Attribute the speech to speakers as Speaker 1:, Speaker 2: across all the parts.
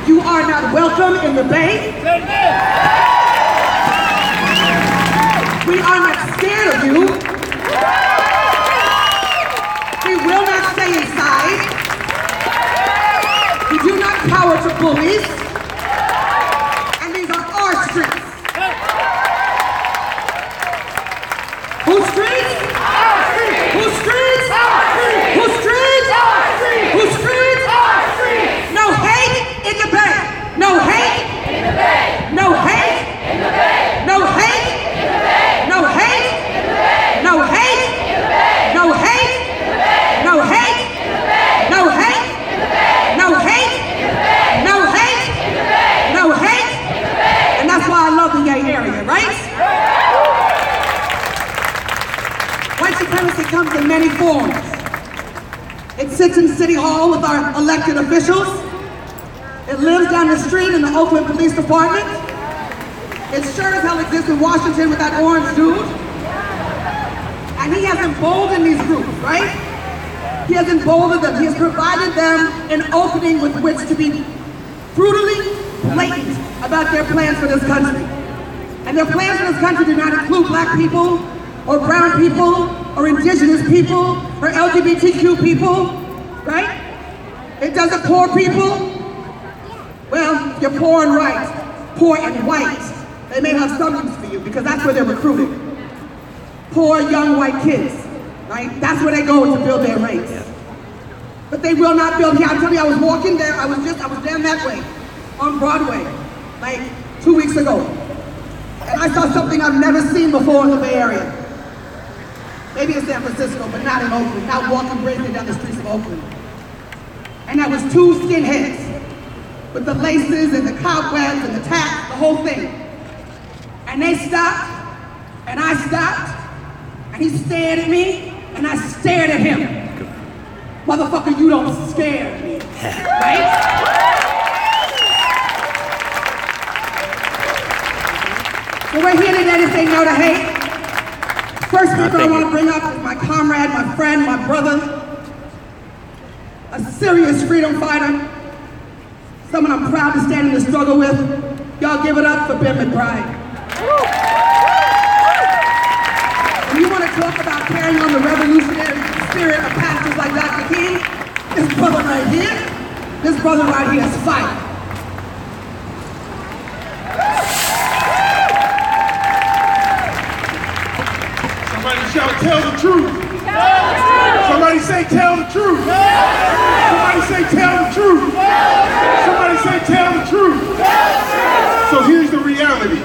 Speaker 1: You are not welcome in the Bay. We are not scared of you. We will not stay inside. We do not cower to bullies. And these are our streets. Whose streets? Our streets. Whose streets? Our streets. Whose streets? Our streets. Whose streets? Our streets. No hate in the Bay. No hate in the Bay. No hate in the Bay. No hate in the Bay. No hate in the Bay. No hate in the Bay. No hate in the Bay. No hate in the Bay. No hate in the Bay. No hate in the Bay. No hate in the Bay. No hate in the Bay. And that's why I love the gay area, right? White supremacy comes in many forms. It sits in City Hall with our elected officials. It lives down the street in the Oakland Police Department. It sure as hell exists in Washington with that orange dude. And he has emboldened these groups, right? He has emboldened them. He has provided them an opening with which to be brutally blatant about their plans for this country. And their plans for this country do not include black people, or brown people, or indigenous people, or LGBTQ people, right? It doesn't poor people. Well, you're poor and poor and white. They may have some use for you because that's where they're recruiting. Poor young white kids, right? That's where they go to build their race. But they will not build here. I'm telling you, I was walking there, I was down that way on Broadway, like 2 weeks ago. And I saw something I've never seen before in the Bay Area. Maybe in San Francisco, but not in Oakland, not walking bravely down the streets of Oakland. And that was two skinheads with the laces and the cobwebs and the tats, the whole thing. And they stopped, and I stopped, and he stared at me, and I stared at him. Motherfucker, you don't scare me, right? So we're here today to say no to hate. First people I want to bring up is my comrade, my friend, my brother, a serious freedom fighter, someone I'm proud to stand in the struggle with. Y'all give it up for Ben McBride. When you want to talk about carrying on the revolutionary spirit of pastors like Dr. King, this brother right here is fire.
Speaker 2: Somebody shout, tell the truth. Somebody say, tell the truth. Somebody say, tell the truth. Somebody say, tell the truth. So here's the reality.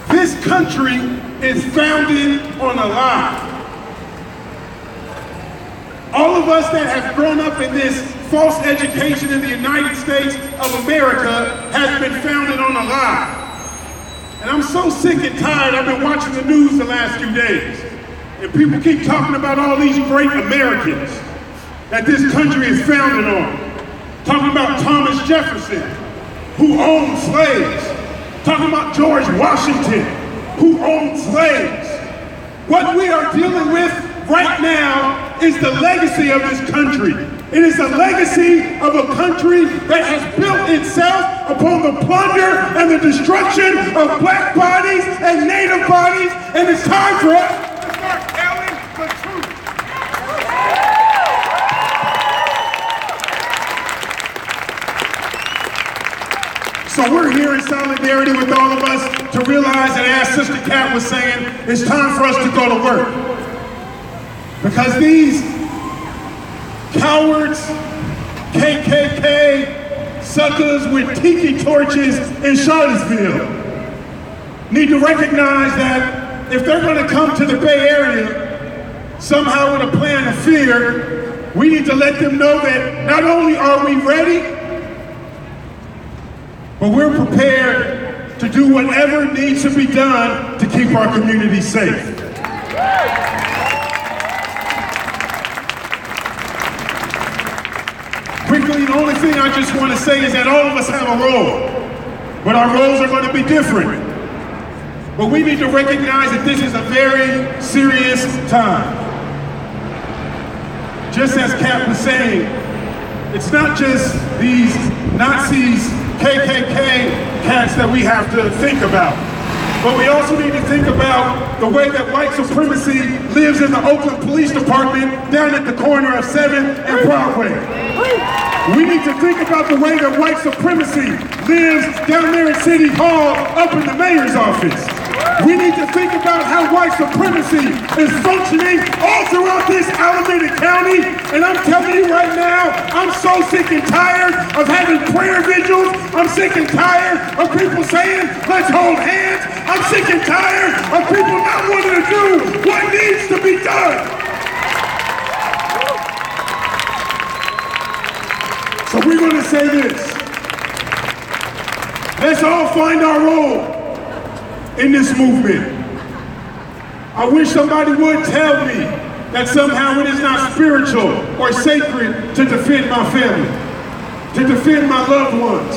Speaker 2: This country is founded on a lie. All of us that have grown up in this false education in the United States of America has been founded on a lie. And I'm so sick and tired, I've been watching the news the last few days. And people keep talking about all these great Americans that this country is founded on. Talking about Thomas Jefferson, who owned slaves. Talking about George Washington, who owned slaves. What we are dealing with right now is the legacy of this country. It is a legacy of a country that has built itself upon the plunder and the destruction of black bodies and native bodies, and it's time for us to start telling the truth. So we're here in solidarity with all of us to realize, and as Sister Kat was saying, it's time for us to go to work. Because these cowards, KKK suckers with tiki torches in Charlottesville need to recognize that if they're going to come to the Bay Area somehow with a plan of fear, we need to let them know that not only are we ready, but we're prepared to do whatever needs to be done to keep our community safe. Quickly, the only thing I just want to say is that all of us have a role, but our roles are going to be different. But we need to recognize that this is a very serious time. Just as Kat was saying, it's not just these Nazis, KKK cats that we have to think about. But we also need to think about the way that white supremacy lives in the Oakland Police Department down at the corner of 7th and Broadway. We need to think about the way that white supremacy lives down there at City Hall up in the mayor's office. We need to think about how white supremacy is functioning all throughout this Alameda County. And I'm telling you right now, I'm so sick and tired of having prayer vigils. I'm sick and tired of people saying, let's hold hands. I'm sick and tired of people not wanting to do what needs to be done. So we're going to say this. Let's all find our role in this movement. I wish somebody would tell me that somehow it is not spiritual or sacred to defend my family, to defend my loved ones,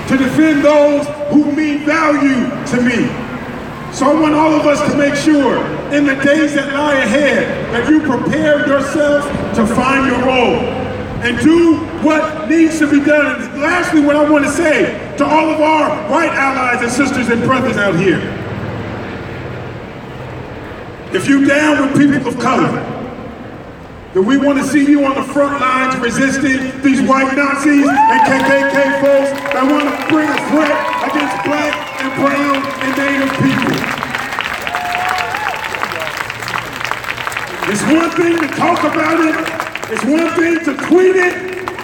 Speaker 2: to defend those who mean value to me. So I want all of us to make sure in the days that lie ahead that you prepare yourself to find your role and do what needs to be done. And lastly, what I want to say to all of our white allies and sisters and brothers out here, if you're down with people of color, then we want to see you on the front lines resisting these white Nazis and KKK folks that want to bring a threat against black and brown and native people. It's one thing to talk about it, it's one thing to tweet it,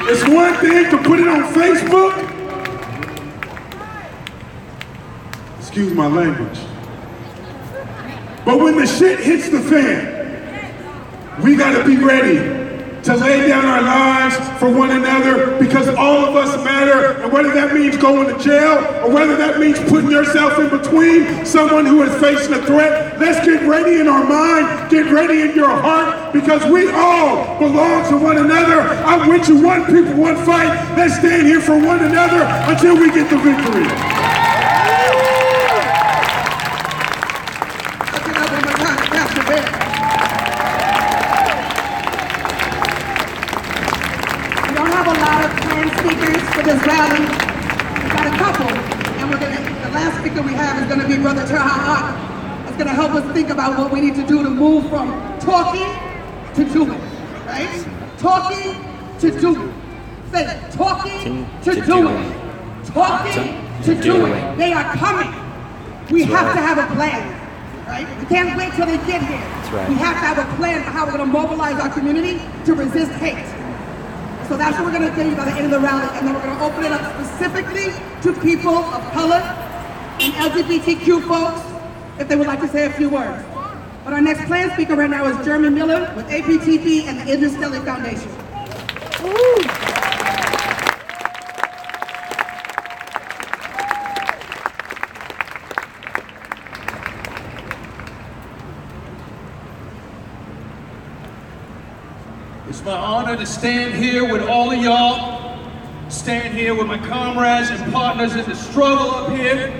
Speaker 2: it's one thing to put it on Facebook. Excuse my language. But when the shit hits the fan, we gotta be ready to lay down our lives for one another, because all of us matter. And whether that means going to jail or whether that means putting yourself in between someone who is facing a threat, let's get ready in our mind, get ready in your heart, because we all belong to one another. I'm with you, one people, one fight. Let's stand here for one another until we get the victory.
Speaker 1: This rally, we've got a couple, and the last speaker we have is going to be Brother Terha. That's going to help us think about what we need to do to move from talking to doing, right? Talking to doing. Say it. Talking to doing. Talking to doing. They are coming. We have to have a plan, right? We can't wait till they get here.
Speaker 3: That's right.
Speaker 1: We have to have a plan for how we're going to mobilize our community to resist hate. So that's what we're going to do by the end of the rally, and then we're going to open it up specifically to people of color and LGBTQ folks, if they would like to say a few words. But our next planned speaker right now is Jeremy Miller with APTP and the Interstellar Foundation. Woo.
Speaker 4: It's my honor to stand here with all of y'all, stand here with my comrades and partners in the struggle up here.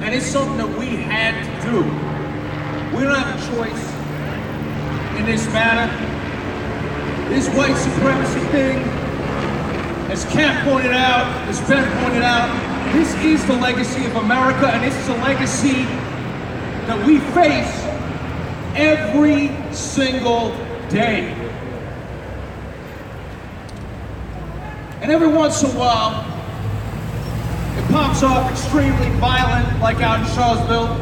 Speaker 4: And it's something that we had to do. We don't have a choice in this matter. This white supremacy thing, as Kemp pointed out, as Ben pointed out, this is the legacy of America, and this is a legacy that we face every single day. And every once in a while, it pops off extremely violent, like out in Charlottesville,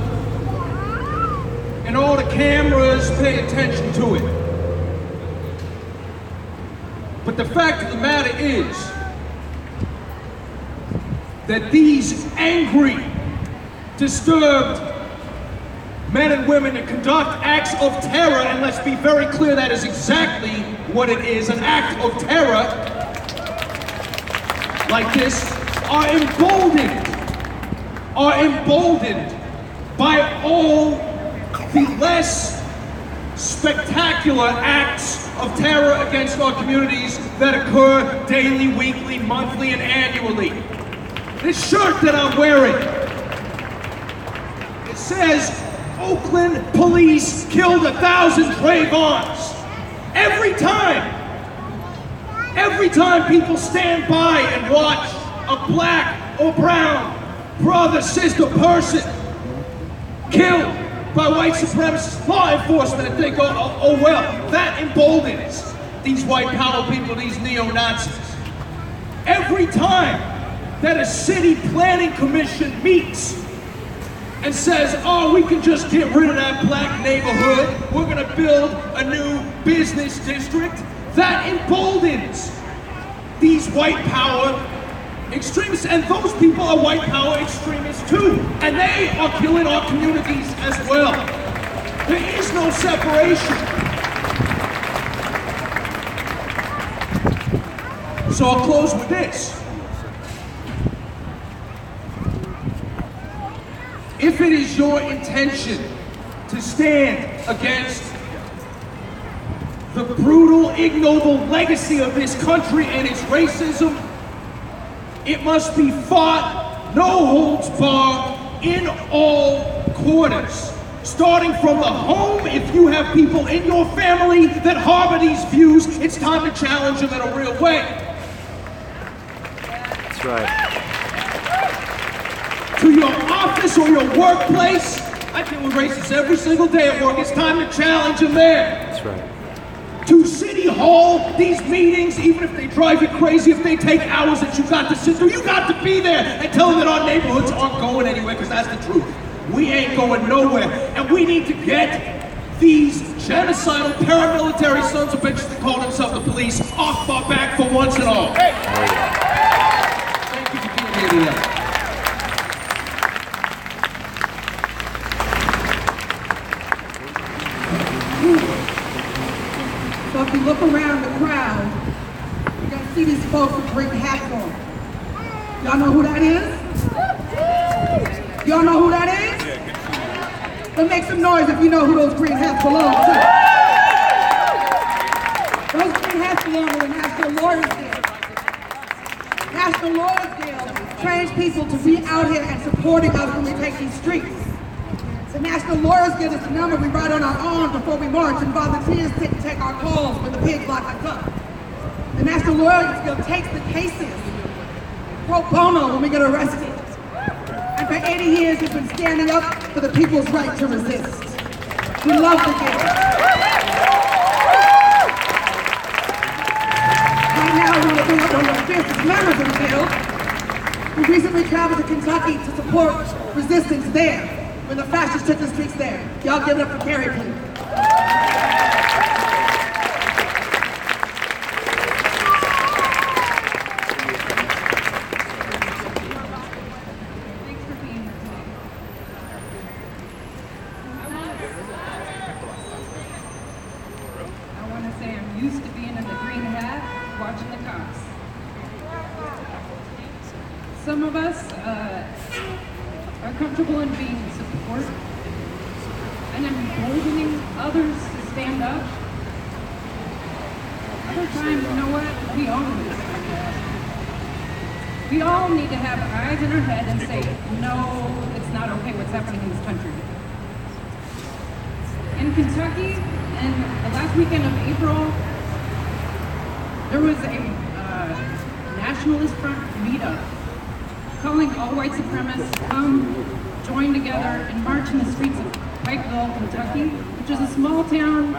Speaker 4: and all the cameras pay attention to it. But the fact of the matter is that these angry, disturbed men and women that conduct acts of terror, and let's be very clear, that is exactly what it is, an act of terror like this, are emboldened by all the less spectacular acts of terror against our communities that occur daily, weekly, monthly, and annually. This shirt that I'm wearing, it says, Oakland police killed 1,000 Trayvons. Every time Every time people stand by and watch a black or brown brother, sister, person killed by white supremacist law enforcement and think, oh well, that emboldens these white power people, these neo-Nazis. Every time that a city planning commission meets and says, oh, we can just get rid of that black neighborhood, we're gonna build a new business district, that emboldens these white power extremists. And those people are white power extremists too. And they are killing our communities as well. There is no separation. So I'll close with this. If it is your intention to stand against the brutal, ignoble legacy of this country and its racism, it must be fought, no holds barred, in all corners. Starting from the home, if you have people in your family that harbor these views, it's time to challenge them in a real way.
Speaker 3: That's right.
Speaker 4: To your office or your workplace, I deal with racists every single day at work, it's time to challenge them there.
Speaker 3: That's right.
Speaker 4: To City Hall, these meetings, even if they drive you crazy, if they take hours that you got to sit through, you got to be there and tell them that our neighborhoods aren't going anywhere, because that's the truth. We ain't going nowhere. And we need to get these genocidal paramilitary sons of bitches that call themselves the police off our back for once and all. Hey. Thank you for being here today.
Speaker 1: So if you look around the crowd, you're gonna see these folks with green hats on. Y'all know who that is? Y'all know who that is? Then make some noise if you know who those green hats belong to. Those green hats belong to the National Lawyers Guild. National Lawyers Guild trains people to be out here and supporting us when we take these streets. The National Lawyers Guild is the number we write on our arms before we march, and volunteers sit and take our calls when the pigs lock us up. The National Lawyers Guild takes the cases pro bono when we get arrested. And for 80 years, we've been standing up for the people's right to resist. We love the guild. Right now, we want to bring up one of the fiercest members of the guild. We recently traveled to Kentucky to support resistance there, when the fascists took the streets there. Y'all give it up for Carrie, please.
Speaker 5: Thanks for being here today. I want to say I'm used to being in the green hat, watching the cops. Some of us are comfortable in being support and emboldening others to stand up. Other times, you know what? We all need to stand up. We all need to have eyes in our head and say, no, it's not okay what's happening in this country. In Kentucky, in the last weekend of April, there was a nationalist front meetup calling all white supremacists to come join together and march in the streets of Pikeville, Kentucky, which is a small town.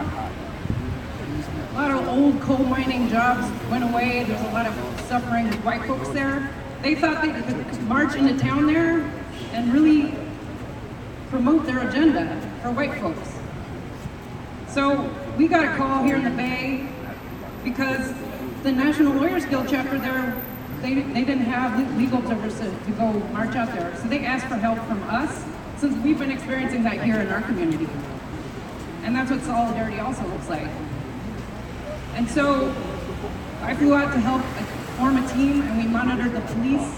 Speaker 5: A lot of old coal mining jobs went away. There's a lot of suffering with white folks there. They thought they could march into town there and really promote their agenda for white folks. So we got a call here in the Bay because the National Lawyers Guild chapter there, they didn't have legal services to go march out there. So they asked for help from us, since we've been experiencing that here in our community. And that's what solidarity also looks like. And so I flew out to help form a team, and we monitored the police,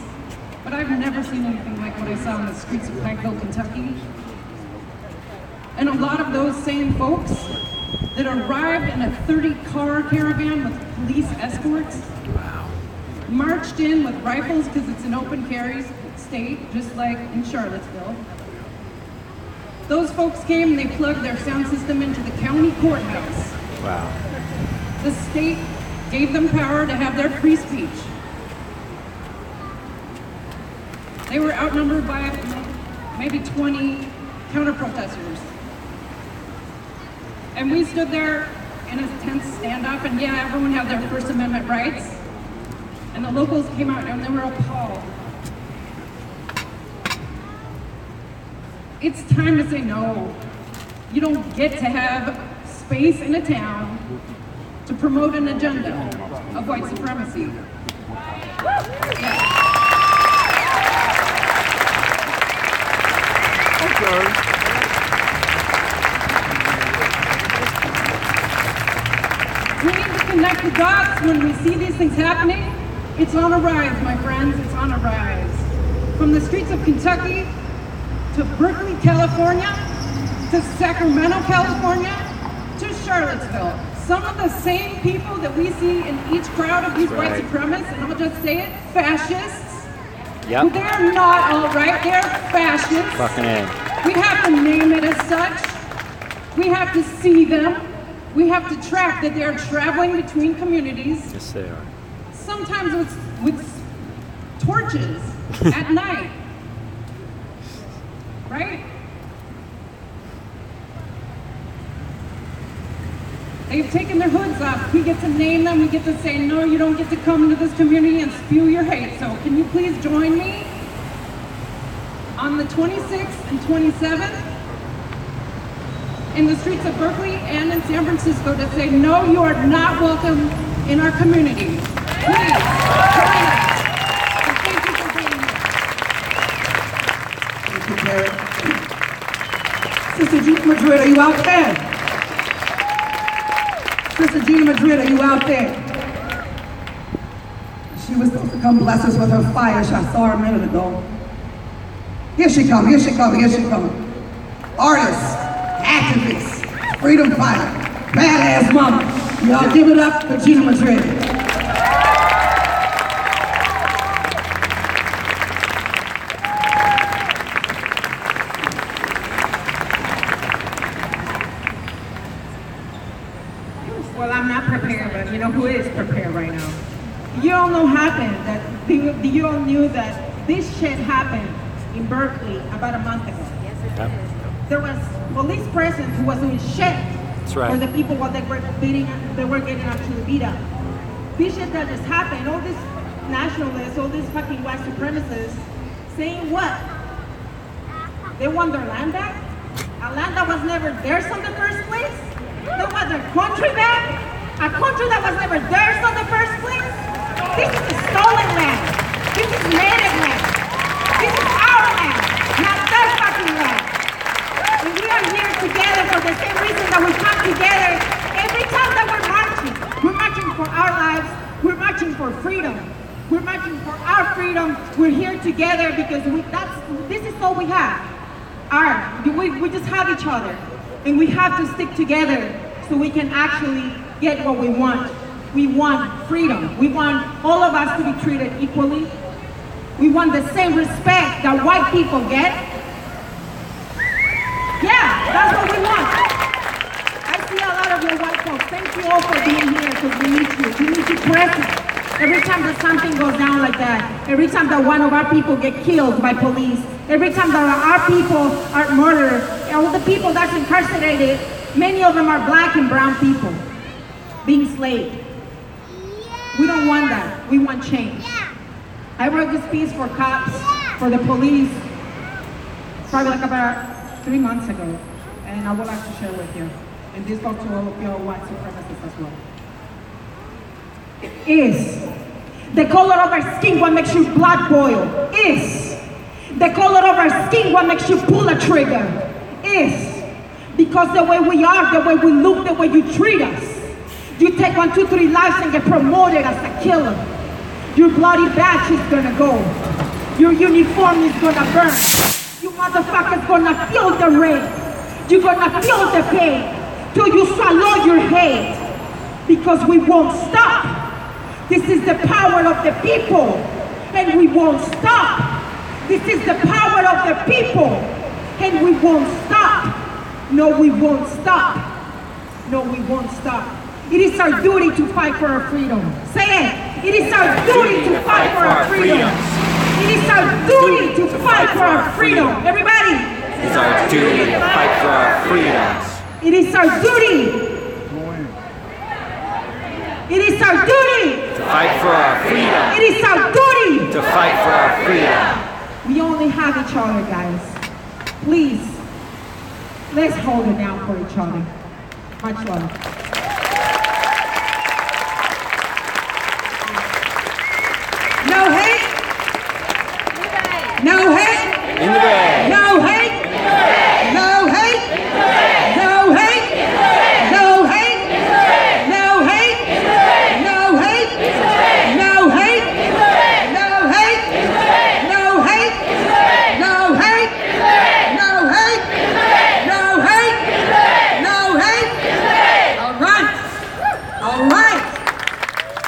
Speaker 5: but I've never seen anything like what I saw in the streets of Pikeville, Kentucky. And a lot of those same folks that arrived in a 30-car caravan with police escorts marched in with rifles, because it's an open carry state, just like in Charlottesville. Those folks came and they plugged their sound system into the county courthouse.
Speaker 3: Wow.
Speaker 5: The state gave them power to have their free speech. They were outnumbered by maybe 20 counter-protesters. And we stood there in a tense standoff, and yeah, everyone had their First Amendment rights. And the locals came out and they were appalled. It's time to say no. You don't get to have space in a town to promote an agenda of white supremacy. We need to connect the dots when we see these things happening. It's on a rise, my friends, it's on a rise. From the streets of Kentucky to Berkeley, California, to Sacramento, California, to Charlottesville. Some of the same people that we see in each crowd of these white supremacists, and I'll just say it, fascists.
Speaker 3: Yep.
Speaker 5: They're not all right, they're fascists.
Speaker 3: Fucking A.
Speaker 5: We have to name it as such. We have to see them. We have to track that they are traveling between communities.
Speaker 3: Yes, they are.
Speaker 5: Sometimes with torches at night. Right? They've taken their hoods off. We get to name them. We get to say, no, you don't get to come into this community and spew your hate. So can you please join me on the 26th and 27th in the streets of Berkeley and in San Francisco to say, no, you are not welcome in our community. Please, join us. And thank you for being here.
Speaker 1: Thank you, Karen. Sister Gina Madrid, are you out there? Sister Gina Madrid, are you out there? She was supposed to come bless us with her fire. I saw her a minute ago. Here she come, here she come, here she come. Artist, activist, freedom fighter, badass mama. Y'all give it up for Gina Madrid.
Speaker 6: Well, I'm not prepared, but you know who is prepared right now? You all know happened that you all knew that this shit happened in Berkeley about a month ago. Yes, it did. There was police presence who was doing shit for the people while they were getting up to the beat up. This shit that just happened, all these nationalists, all these fucking white supremacists, saying what? They want their land back? A land that was never theirs in the first place? They want their country back? A country that was never theirs in the first place? This is a stolen land. This is native land. This is our land, not their fucking land. And we are here together for the same reason that we come together every time that we're marching. We're marching for our lives. We're marching for freedom. We're marching for our freedom. We're here together because this is all we have. We just have each other. And we have to stick together so we can actually get what we want. We want freedom. We want all of us to be treated equally. We want the same respect that white people get. Yeah, that's what we want. I see a lot of your white folks. Thank you all for being here because we need you. We need you present. Every time that something goes down like that, every time that one of our people get killed by police, every time that our people are murdered, all the people that's incarcerated, many of them are black and brown people being enslaved. We don't want that. We want change. I wrote this piece for cops, for the police, probably like about 3 months ago, and I would like to share with you. And this goes to all of your white supremacists as well. Is the color of our skin what makes your blood boil? Is the color of our skin what makes you pull a trigger? Is because the way we are, the way we look, the way you treat us. You take 1, 2, 3 lives and get promoted as a killer. Your bloody badge is gonna go. Your uniform is gonna burn. You motherfuckers gonna feel the rain. You're gonna feel the pain till you swallow your hate. Because we won't stop. This is the power of the people, and we won't stop. This is the power of the people, and we won't stop. No, we won't stop. No, we won't stop. It is our duty to fight for our freedom. Say it. It is our duty to fight for our freedom. It is our duty to fight for our freedom. Everybody.
Speaker 3: It is our duty to fight for our freedoms.
Speaker 6: It is our duty. It is our duty
Speaker 3: to fight for our freedom.
Speaker 6: It is our duty
Speaker 3: to fight for our freedom.
Speaker 6: We only have each other, guys. Please, let's hold it down for each other. Much love.
Speaker 1: No hate. No hate.
Speaker 3: In the bag.
Speaker 1: No hate. No hate. No hate. No hate. No hate. No hate. No hate. No hate. No hate. No hate. No hate. No hate. No hate. All right. All right.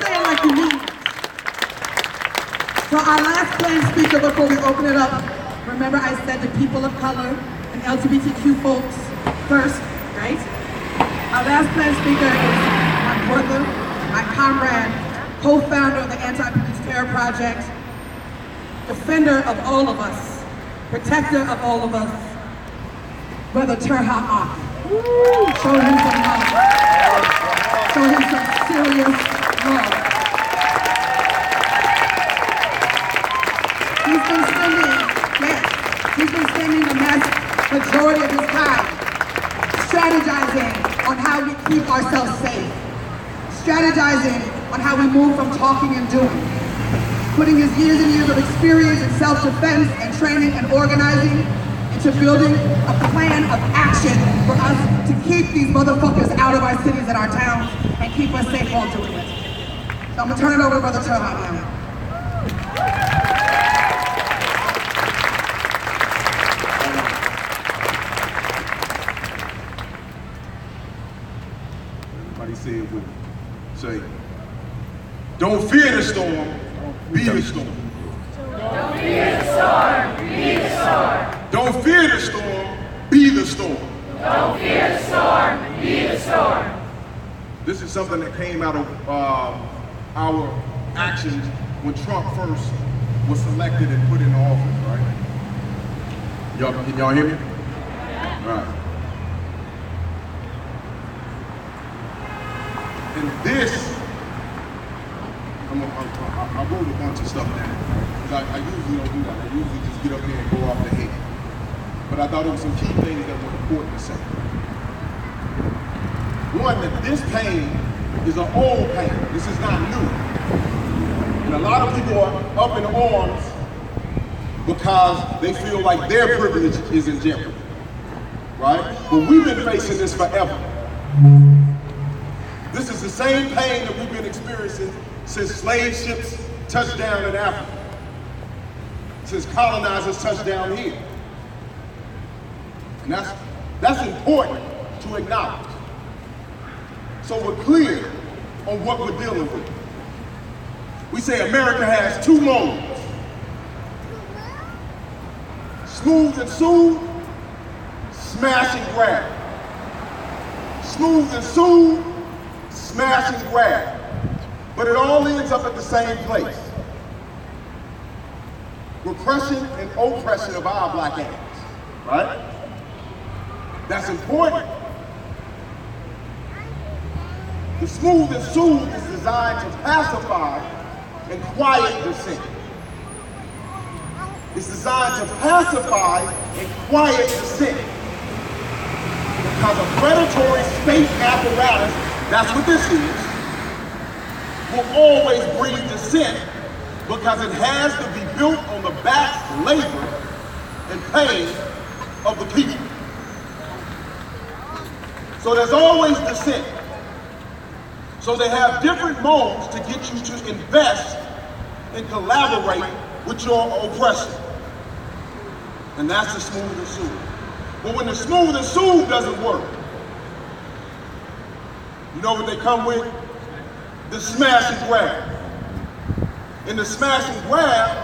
Speaker 1: Say it like you mean it. So our last planned speaker before we open it up, remember I said the people of color and LGBTQ folks first, right? Our last planned speaker is my brother, my comrade, co-founder of the Anti-Police Terror Project, defender of all of us, protector of all of us, Brother Terha Ak. Show him some love. Show him some serious love. He's been spending the majority of his time strategizing on how we keep ourselves safe, strategizing on how we move from talking and doing, putting his years and years of experience in self-defense and training and organizing into building a plan of action for us to keep these motherfuckers out of our cities and our towns and keep us safe while doing it. So I'm gonna turn it over to Brother Terha now.
Speaker 2: Say it with me. Say, don't fear the storm, be the storm.
Speaker 7: Don't fear the storm, be the storm.
Speaker 2: Don't fear the storm, be the storm.
Speaker 7: Don't fear the storm, be the storm.
Speaker 2: This is something that came out of our actions when Trump first was selected and put in office, right? Can y'all hear me? Right. And this, I wrote a bunch of stuff down. Because I usually don't do that. I usually just get up there and go off the head. But I thought there were some key things that were important to say. One, that this pain is an old pain. This is not new. And a lot of people are up in arms because they feel like their privilege is in jeopardy. Right? But we've been facing this forever. This is the same pain that we've been experiencing since slave ships touched down in Africa, since colonizers touched down here. And that's important to acknowledge. So we're clear on what we're dealing with. We say America has two modes: smooth and soothe, smash and grab. Smooth and soothe, smash and grab. But it all ends up at the same place: repression and oppression of our black ass, right? That's important. The smooth and soothe is designed to pacify and quiet dissent. It's designed to pacify and quiet dissent. Because a predatory state apparatus, that's what this is, will always breed dissent because it has to be built on the backs, labor, and pain of the people. So there's always dissent. So they have different modes to get you to invest and collaborate with your oppressor. And that's the smooth and soothe. But when the smooth and soothe doesn't work, you know what they come with? The smash and grab. And the smash and grab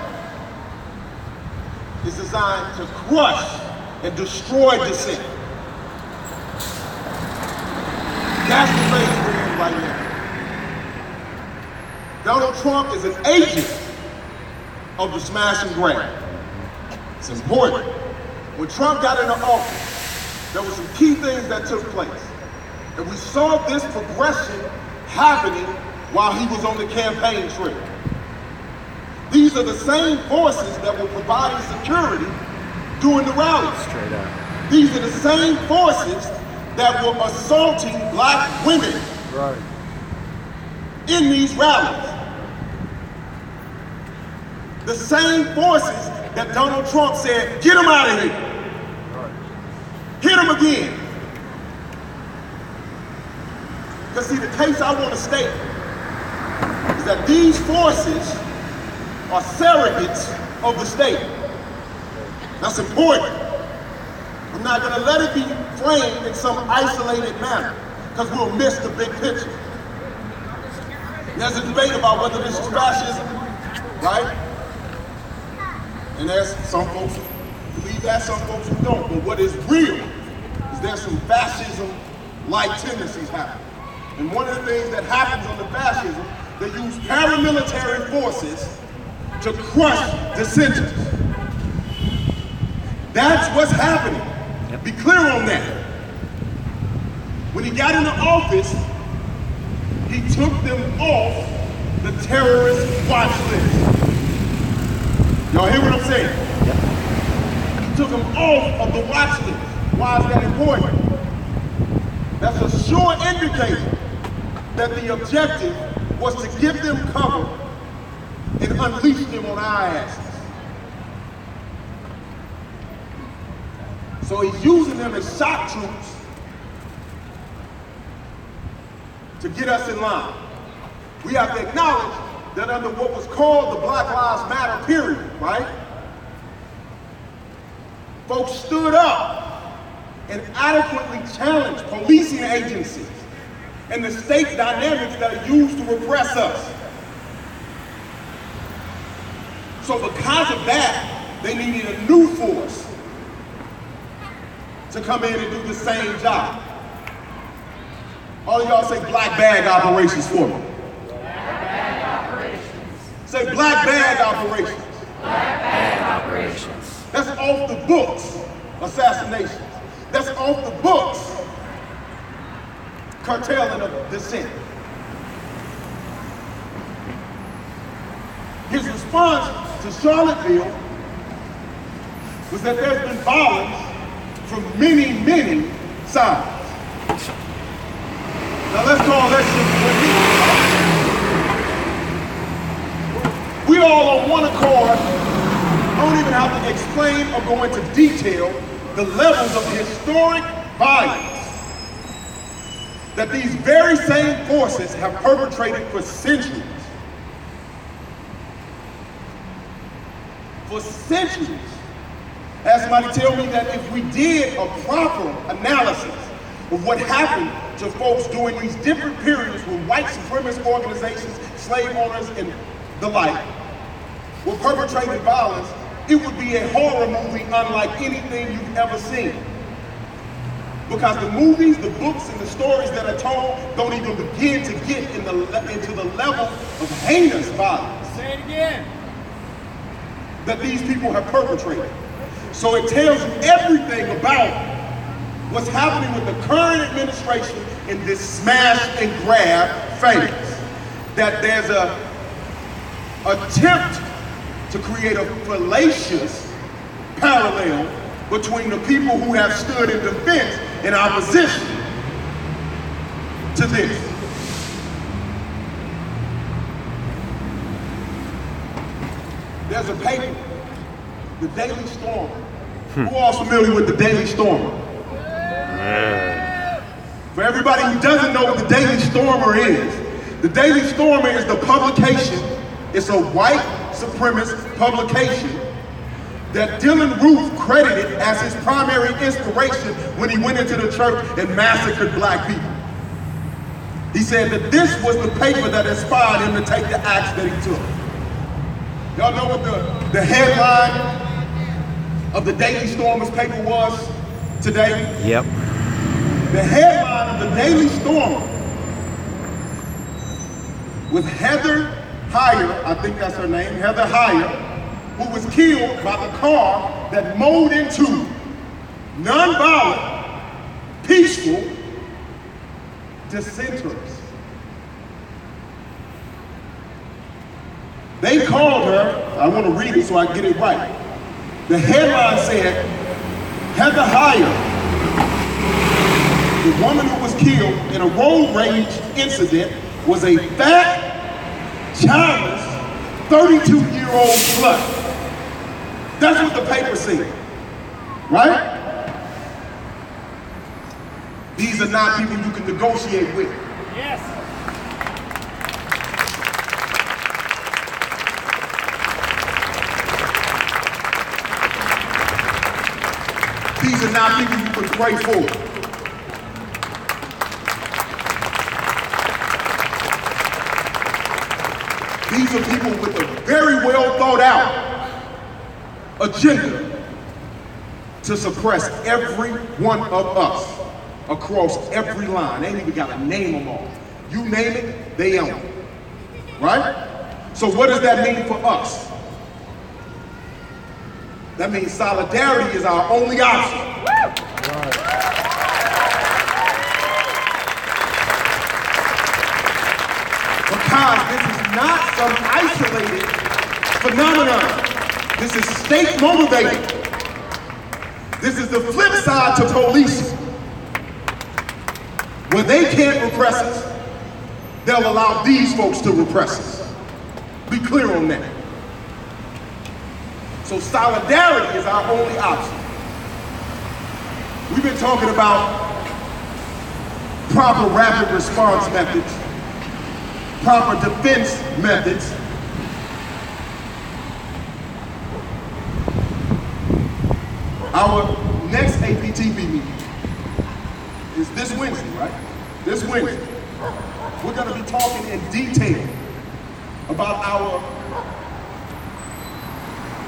Speaker 2: is designed to crush and destroy dissent. That's the phase we're in right now.
Speaker 8: Donald Trump is an agent of the smash and grab. It's important. When Trump got into office, there were some key things that took place. And we saw this progression happening while he was on the campaign trail. These are the same forces that were providing security during the rallies.
Speaker 3: Straight up.
Speaker 8: These are the same forces that were assaulting black women in these rallies. The same forces that Donald Trump said, get them out of here. Hit them again. Because see, the case I want to state is that these forces are surrogates of the state. That's important. I'm not going to let it be framed in some isolated manner, because we'll miss the big picture. There's a debate about whether this is fascism, right? And there's some folks who believe that, some folks who don't. But what is real is there's some fascism-like tendencies happening. And one of the things that happens under fascism, they use paramilitary forces to crush dissenters. That's what's happening. Be clear on that. When he got into office, he took them off the terrorist watch list. Y'all hear what I'm saying? He took them off of the watch list. Why is that important? That's a sure indicator that the objective was to give them cover and unleash them on our asses. So he's using them as shock troops to get us in line. We have to acknowledge that under what was called the Black Lives Matter period, right? Folks stood up and adequately challenged policing agencies and the state dynamics that are used to repress us. So because of that, they needed a new force to come in and do the same job. All of y'all say black bag operations for me.
Speaker 7: Black bag operations.
Speaker 8: Say black bag operations.
Speaker 7: Black bag operations.
Speaker 8: That's off the books, assassinations. That's off the books, curtailing of dissent. His response to Charlottesville was that there's been violence from many, many sides. Now let's call that shit. We all on one accord. I don't even have to explain or go into detail the levels of historic violence that these very same forces have perpetrated for centuries. For centuries. Had somebody tell me that if we did a proper analysis of what happened to folks during these different periods when white supremacist organizations, slave owners, and the like were perpetrating violence, it would be a horror movie unlike anything you've ever seen. Because the movies, the books, and the stories that are told don't even begin to get into the level of heinous violence.
Speaker 4: Say it again.
Speaker 8: That these people have perpetrated. So it tells you everything about what's happening with the current administration in this smash and grab phase. That there's a attempt to create a fallacious parallel between the people who have stood in defense in opposition to this. There's a paper, the Daily Stormer. Who all's familiar with the Daily Stormer? For everybody who doesn't know what the Daily Stormer is, the Daily Stormer is the publication, it's a white supremacist publication that Dylann Roof credited as his primary inspiration when he went into the church and massacred black people. He said that this was the paper that inspired him to take the acts that he took. Y'all know what the headline of the Daily Stormer's paper was today?
Speaker 3: Yep.
Speaker 8: The headline of the Daily Stormer was Heather Heyer, I think that's her name, Heather Heyer, who was killed by the car that mowed into nonviolent, peaceful dissenters. They called her, I want to read it so I get it right. The headline said, Heather Heyer, the woman who was killed in a road rage incident, was a fat, childless, 32-year-old slut. That's what the paper said, right? These are not people you can negotiate with.
Speaker 9: Yes.
Speaker 8: These are not people you can pray for. These are people with a very well thought out agenda to suppress every one of us across every line. They ain't even got to name them all. You name it, they own it. Right? So what does that mean for us? That means solidarity is our only option. Because this is not some isolated phenomenon. This is state motivated. This is the flip side to policing. When they can't repress us, they'll allow these folks to repress us. Be clear on that. So solidarity is our only option. We've been talking about proper rapid response methods, proper defense methods. Our next APTV meeting is this Wednesday, right? This Wednesday. We're going to be talking in detail about our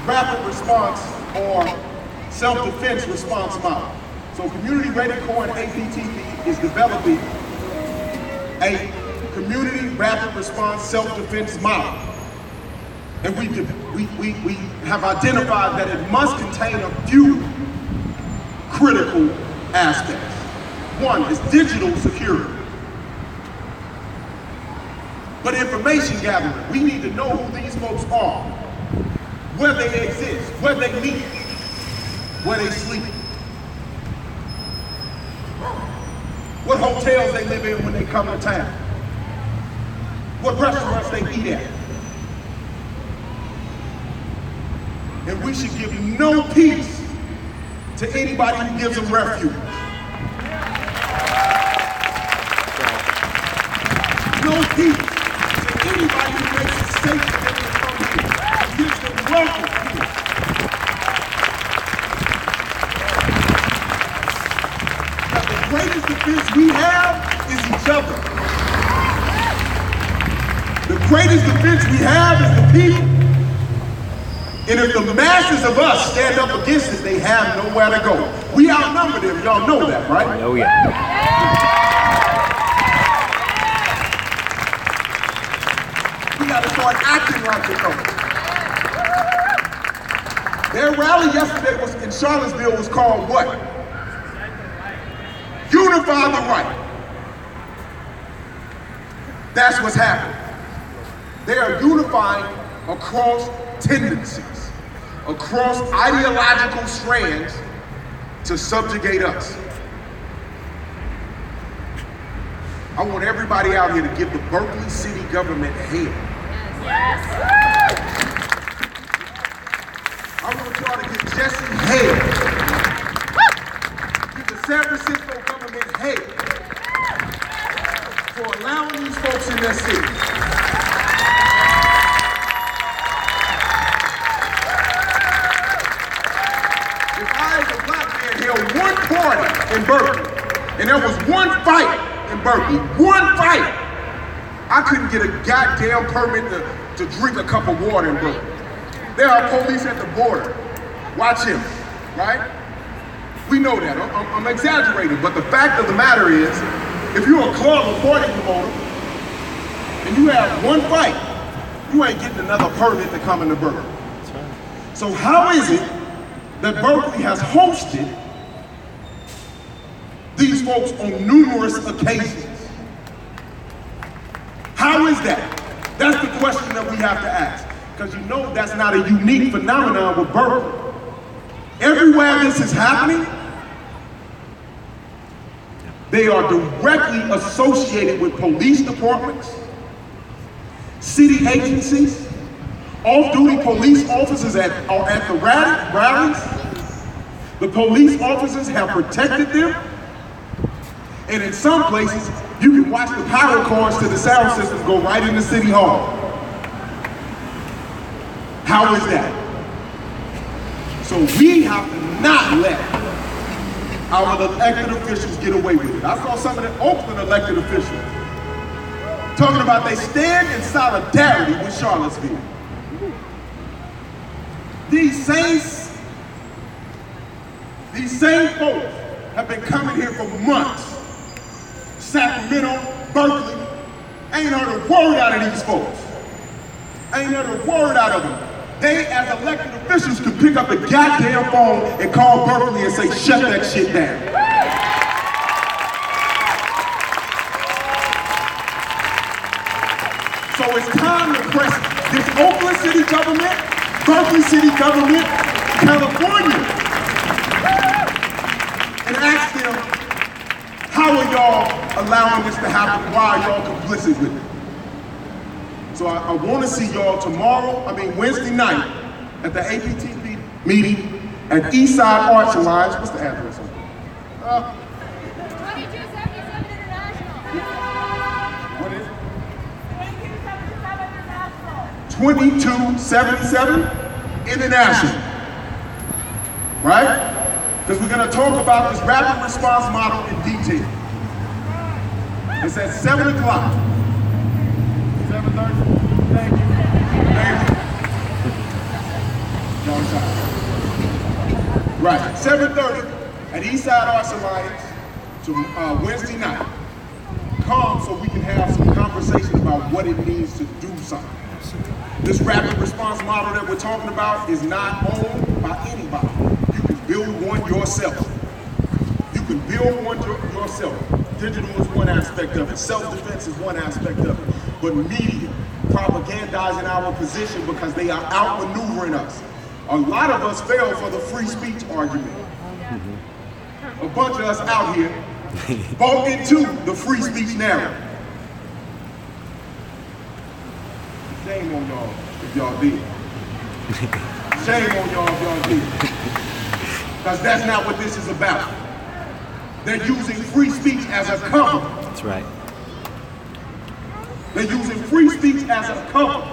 Speaker 8: rapid response or self-defense response model. So Community Ready Corps and APTV is developing a community rapid response self-defense model. And we have identified that it must contain a few critical aspects. One is digital security. But information gathering, we need to know who these folks are, where they exist, where they meet, where they sleep, what hotels they live in when they come to town, what restaurants they eat at. And we should give no peace to anybody who gives them refuge. No peace to anybody who makes it safe for them to come here, who gives them welcome here. But the greatest defense we have is each other. The greatest defense we have is the people. And if the masses of us stand up against it, they have nowhere to go. We outnumber them, y'all know that, right?
Speaker 3: Oh yeah.
Speaker 8: We gotta start acting like it though. Their rally yesterday was in Charlottesville was called what? Unify the right. That's what's happening. They are unifying across tendencies, across ideological strands to subjugate us. I want everybody out here to give the Berkeley City government hell. Yes. I want y'all to give Jesse hell. Give the San Francisco government hell for allowing these folks in their city. One party in Berkeley, and there was one fight in Berkeley, one fight. I couldn't get a goddamn permit to drink a cup of water in Berkeley. There are police at the border. Watch him, right? We know that. I'm exaggerating, but the fact of the matter is, if you're a club or party promoter, and you have one fight, you ain't getting another permit to come into Berkeley. So how is it that Berkeley has hosted these folks on numerous occasions? How is that? That's the question that we have to ask. Because you know that's not a unique phenomenon with Berkeley. Everywhere this is happening, they are directly associated with police departments, city agencies, off-duty police officers are at the rallies. The police officers have protected them. And in some places, you can watch the power cords to the sound system go right into City Hall. How is that? So we have to not let our elected officials get away with it. I saw some of the Oakland elected officials talking about they stand in solidarity with Charlottesville. These same folks have been coming here for months. Sacramento, Berkeley, ain't heard a word out of these folks. Ain't heard a word out of them. They, as elected officials, can pick up the goddamn phone and call Berkeley and say, shut that shit down. So it's time to press this Oakland city government, Berkeley city government, California, and ask them, how are y'all allowing this to happen? Why are y'all complicit with it? So I want to see y'all Wednesday night at the APTP meeting at Eastside Arts Alliance. What's the address?
Speaker 7: 2277 International.
Speaker 8: What is it?
Speaker 7: 2277
Speaker 8: 2277
Speaker 7: International.
Speaker 8: International. Right? Because we're going to talk about this rapid response model in detail. It's at 7 o'clock. 7:30. Thank you. Thank you. Right, 7:30 at Eastside Arts Alliance to Wednesday night. Come so we can have some conversation about what it means to do something. This rapid response model that we're talking about is not owned by anybody. You can build one yourself. You can build one yourself. Digital is one aspect of it. Self-defense is one aspect of it. But media propagandizing our position because they are outmaneuvering us. A lot of us fell for the free speech argument. A bunch of us out here bought into the free speech narrative. Shame on y'all if y'all did. Shame on y'all if y'all did. Because that's not what this is about. They're using free speech as a cover.
Speaker 3: That's right.
Speaker 8: They're using free speech as a cover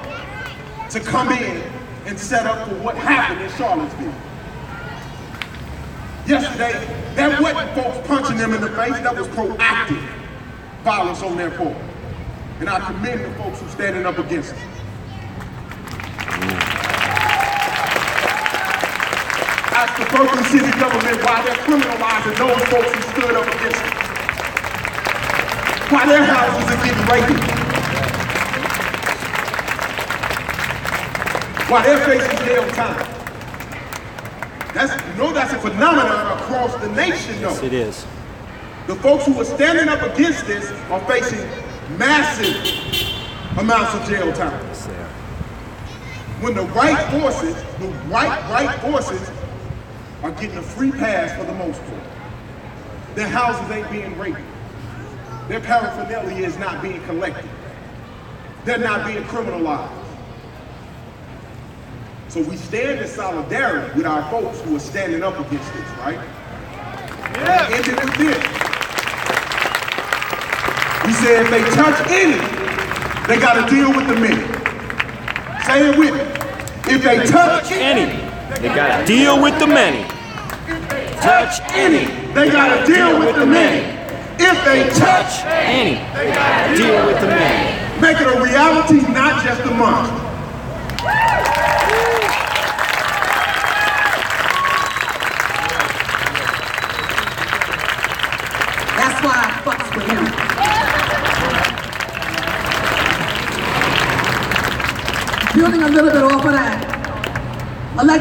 Speaker 8: to come in and set up for what happened in Charlottesville. Yesterday, that wasn't folks punching them in the face, that was proactive violence on their part. And I commend the folks who are standing up against it. Ask the Berkeley City government why they're criminalizing those folks who stood up against it. Why their houses are getting raided. Why they're facing jail time. That's a phenomenon across the nation, though.
Speaker 3: Yes, it is.
Speaker 8: The folks who are standing up against this are facing massive amounts of jail time.
Speaker 3: Yes, they are.
Speaker 8: When the right forces are getting a free pass for the most part. Their houses ain't being raided. Their paraphernalia is not being collected. They're not being criminalized. So we stand in solidarity with our folks who are standing up against this, right? Yeah. End it with this. We said if they touch any, they got to deal with the many. Say it with me. If they touch
Speaker 3: any, they gotta deal with the many. Touch any,
Speaker 8: they gotta deal with the many. If they touch
Speaker 3: any, they gotta deal with the many.
Speaker 8: Make it a reality, not just a mantra.
Speaker 1: That's why I fucks with him.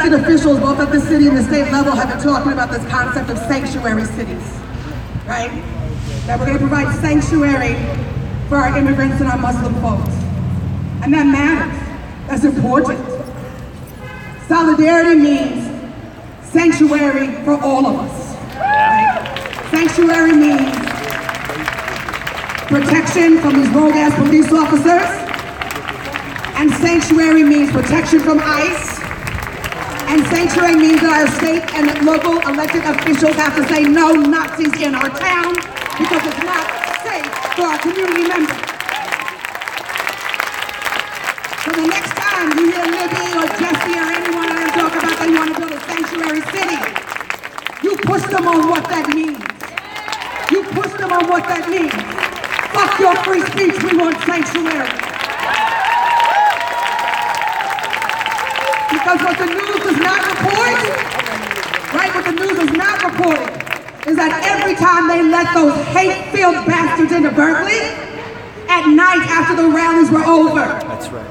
Speaker 1: elected officials, both at the city and the state level, have been talking about this concept of sanctuary cities, right? That we're going to provide sanctuary for our immigrants and our Muslim folks. And that matters. That's important. Solidarity means sanctuary for all of us. Right? Sanctuary means protection from these rogue-ass police officers. And sanctuary means protection from ICE. And sanctuary means that our state and local elected officials have to say no Nazis in our town because it's not safe for our community members. So the next time you hear Libby or Jesse or anyone of them talk about they want to build a sanctuary city, you push them on what that means. You push them on what that means. Fuck your free speech, we want sanctuary. Because what the news does not report, right, what the news is not reporting is that every time they let those hate-filled bastards into Berkeley, at night after the rallies were over,
Speaker 3: That's right.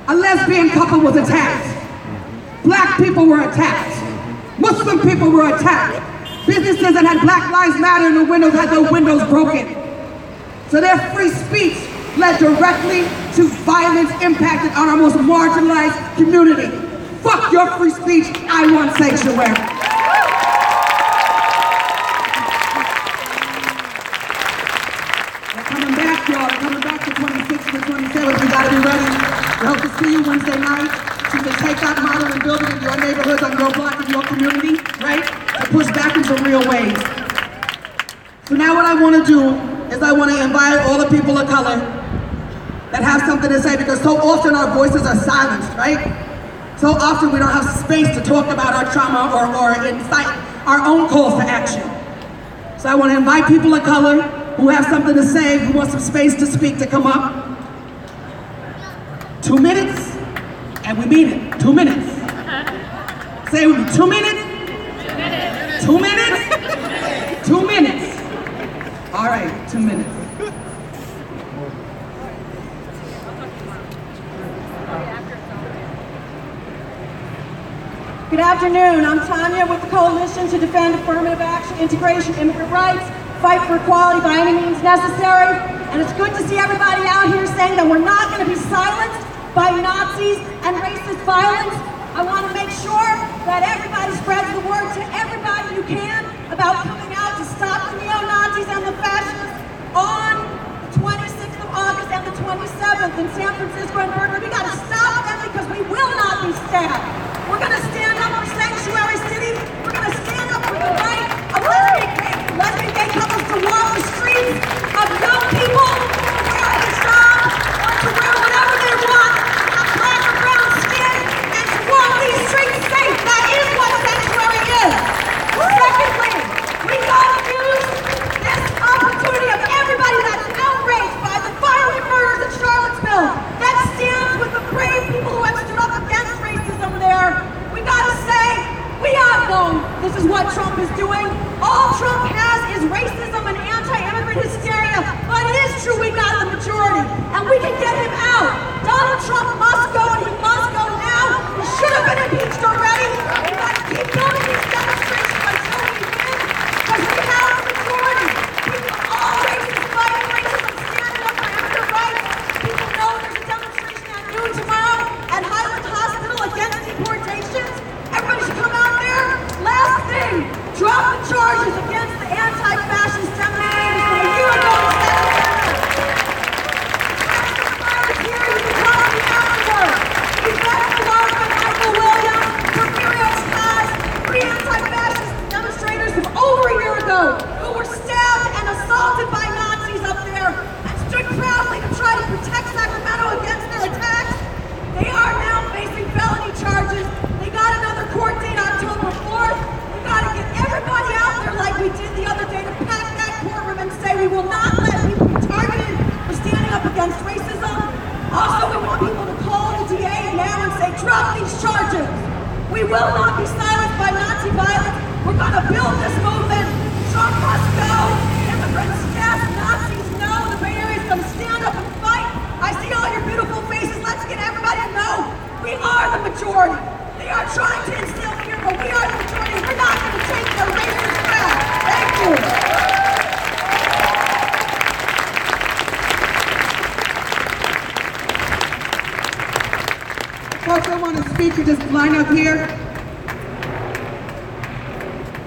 Speaker 1: a lesbian couple was attacked. Black people were attacked. Muslim people were attacked. Businesses that had Black Lives Matter in the windows had their windows broken. So their free speech led directly to violence impacted on our most marginalized community. Fuck your free speech, I want sanctuary. They're coming back, y'all. They're coming back the 26th and the 27th. We gotta be ready. We hope to see you Wednesday night. So you can take that model and build it in your neighborhoods, on your block, in your community, right? To push back in some real ways. So now what I want to do is I want to invite all the people of color that have something to say, because so often our voices are silenced, right? So often we don't have space to talk about our trauma or incite our own calls to action. So I want to invite people of color who have something to say, who want some space to speak, to come up. 2 minutes, and we mean it, 2 minutes. Say it with me, 2 minutes? 2 minutes? 2 minutes. All right, 2 minutes.
Speaker 9: Good afternoon, I'm Tanya with the Coalition to Defend Affirmative Action, Integration, Immigrant Rights, Fight for Equality by any means necessary. And it's good to see everybody out here saying that we're not going to be silenced by Nazis and racist violence. I want to make sure that everybody spreads the word to everybody you can about coming out to stop the neo-Nazis and the fascists on the 26th of August and the 27th in San Francisco and Berkeley. We got to stop them because we will not be stabbed. We're going to stand up for sanctuary cities. We're going to stand up for the right of lesbian gay couples to walk the streets, of young people to wear a hijab or to wear whatever they want, have black or brown skin, and to walk these streets safe. That is what sanctuary is. Secondly, we got to use this opportunity of everybody that's outraged by the violent murders in Charlottesville, that stands with the brave people who have stood up against racism there. We gotta say, we all know this is what Trump is doing. All Trump has is racism and anti-immigrant hysteria, but it is true we got the majority, and we can get him out. Donald Trump must go, and he must go now. He should have been impeached already. We gotta keep building these demonstrations until we win, because we have the majority. People of all races fighting racism, standing up for immigrant rights. People know there's a demonstration at noon tomorrow at Highland Hospital against deportations. Everybody should come out there. Last thing, drop the charges against the anti-fascist demonstrators from a year ago in San Francisco. Here, you can call me afterward. We've got to love Michael Williams, Porfirio Skies, 3 anti-fascist demonstrators from over a year ago who were stabbed and assaulted by Nazis up there and stood proudly to try to protect Sacramento against their attacks. They are now facing felony charges. They got another court date October 4th. We got to get everybody out there like we did the other day to pack that courtroom and say we will not let people be targeted for standing up against racism. Also, we want people to call the DA now and say, drop these charges. We will not be silenced by Nazi violence. We're going to build this movement. Trump must go. Immigrants, yes. Nazis, no. The Bay Area is going to stand up and fight. I see all your beautiful faces. Let's get everybody to know we are the majority. The are trying to instill fear, but we are the majority. We're not going to take the racist crap. Thank you.
Speaker 1: Folks that want to speak, you just line up here.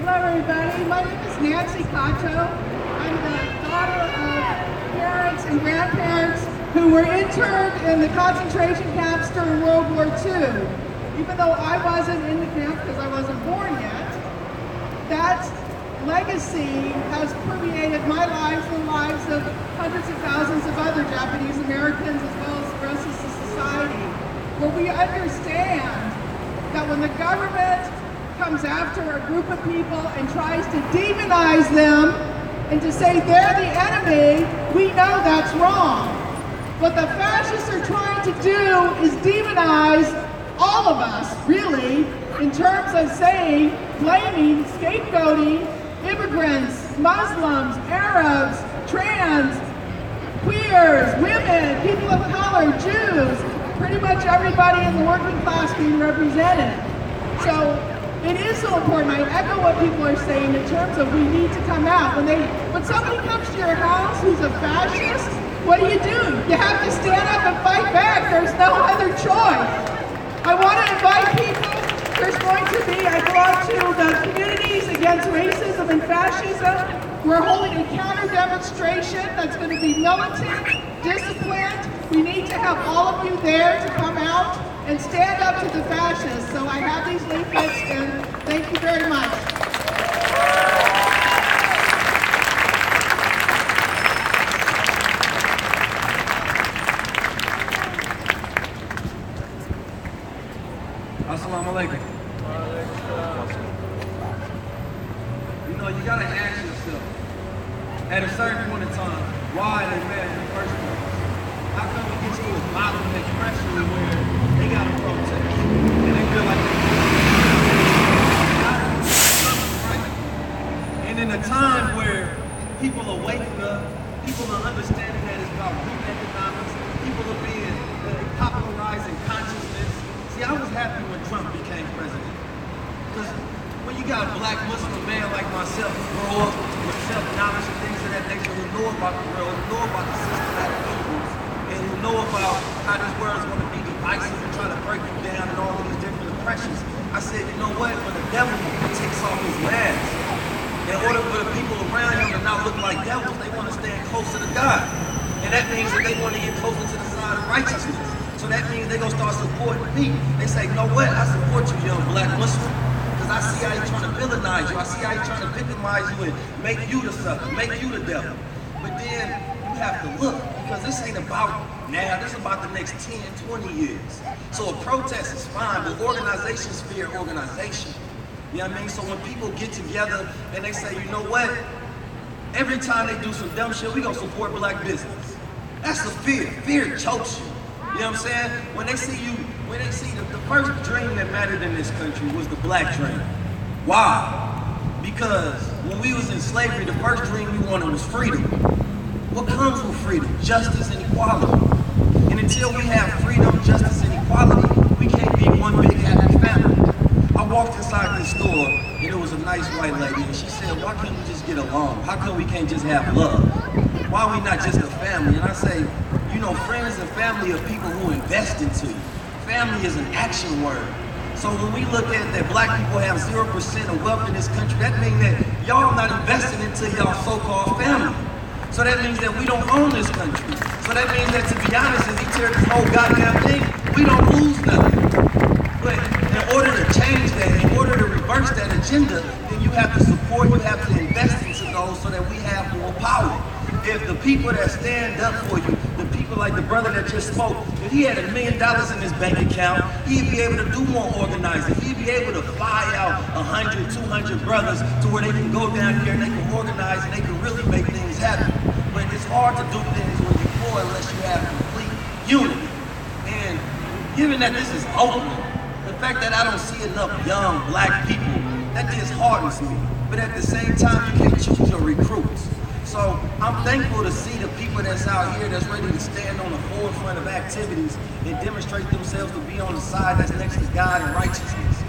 Speaker 10: Hello, everybody. My name is Nancy Cato. I'm the daughter of parents and grandparents who were interned in the concentration camps during World War II. Even though I wasn't in the camp because I wasn't born yet, that legacy has permeated my life and the lives of hundreds of thousands of other Japanese Americans as well as the rest of society. Where we understand that when the government comes after a group of people and tries to demonize them and to say they're the enemy, we know that's wrong. What the fascists are trying to do is demonize all of us, really, in terms of saying, blaming, scapegoating immigrants, Muslims, Arabs, trans, queers, women, people of color, Jews, pretty much everybody in the working class being represented. So it is so important. I echo what people are saying in terms of we need to come out. When somebody comes to your house who's a fascist, what do? You have to stand up and fight back. There's no other choice. I want to invite people. There's going to be, I belong to the Communities Against Racism and Fascism. We're holding a counter demonstration that's going to be militant, disciplined. We need to have all of you there to come out and stand up to the fascists. So I have these leaflets, and thank you very much.
Speaker 11: Assalamu alaikum. You know, you gotta ask yourself, at a certain point in time, why they mad in the first place? How come we get to this modern expression where they gotta protest and they feel like they right? And in a time where people are waking up, people are understanding that it's about group economics, people are being popularizing consciousness. See, I was happy when Trump became president. Because when you got a black Muslim man like myself, grow up with self-knowledge and things of that nature, who know about the world, who know about the systematic evils, and who know about how this world's going to be divisive and try to break you down and all of these different oppressions, I said, you know what? When the devil takes off his mask, in order for the people around him to not look like devils, they want to stand closer to God. And that means that they want to get closer to the side of righteousness. So that means they're going to start supporting me. They say, you know what? I support you, young black Muslim. Because I see how you're trying to villainize you. I see how you're trying to victimize you and make you the sucker, make you the devil. But then you have to look, because this ain't about now. This is about the next 10, 20 years. So a protest is fine, but organizations fear organization. You know what I mean? So when people get together and they say, you know what? Every time they do some dumb shit, we gonna support black business. That's the fear. Fear chokes you. You know what I'm saying? When they see you, when they see the first dream that mattered in this country was the black dream. Why? Because when we was in slavery, the first dream we wanted was freedom. What comes with freedom? Justice and equality. And until we have freedom, justice, and equality, we can't be one big happy family. I walked inside this store, and it was a nice white lady, and she said, why can't we just get along? How come we can't just have love? Why are we not just a family? And I say, you know, friends and family are people who invest into you. Family is an action word. So when we look at that black people have 0% of wealth in this country, that means that y'all not investing into y'all so-called family. So that means that we don't own this country. So that means that, to be honest, if we tear this whole goddamn thing, we don't lose nothing. But in order to change that, in order to reverse that agenda, then you have to support, you have to invest into those so that we have more power. If the people that stand up for you, the people like the brother that just spoke, if he had $1 million in his bank account, he'd be able to do more organizing. He'd be able to fly out 100, 200 brothers to where they can go down here and they can organize and they can really make things happen. But it's hard to do things when you're poor unless you have complete unity. And given that this is Oakland, the fact that I don't see enough young black people, that disheartens me. But at the same time, you can't choose your recruits. So I'm thankful to see the people that's out here that's ready to stand on the forefront of activities and demonstrate themselves to be on the side that's next to God and righteousness.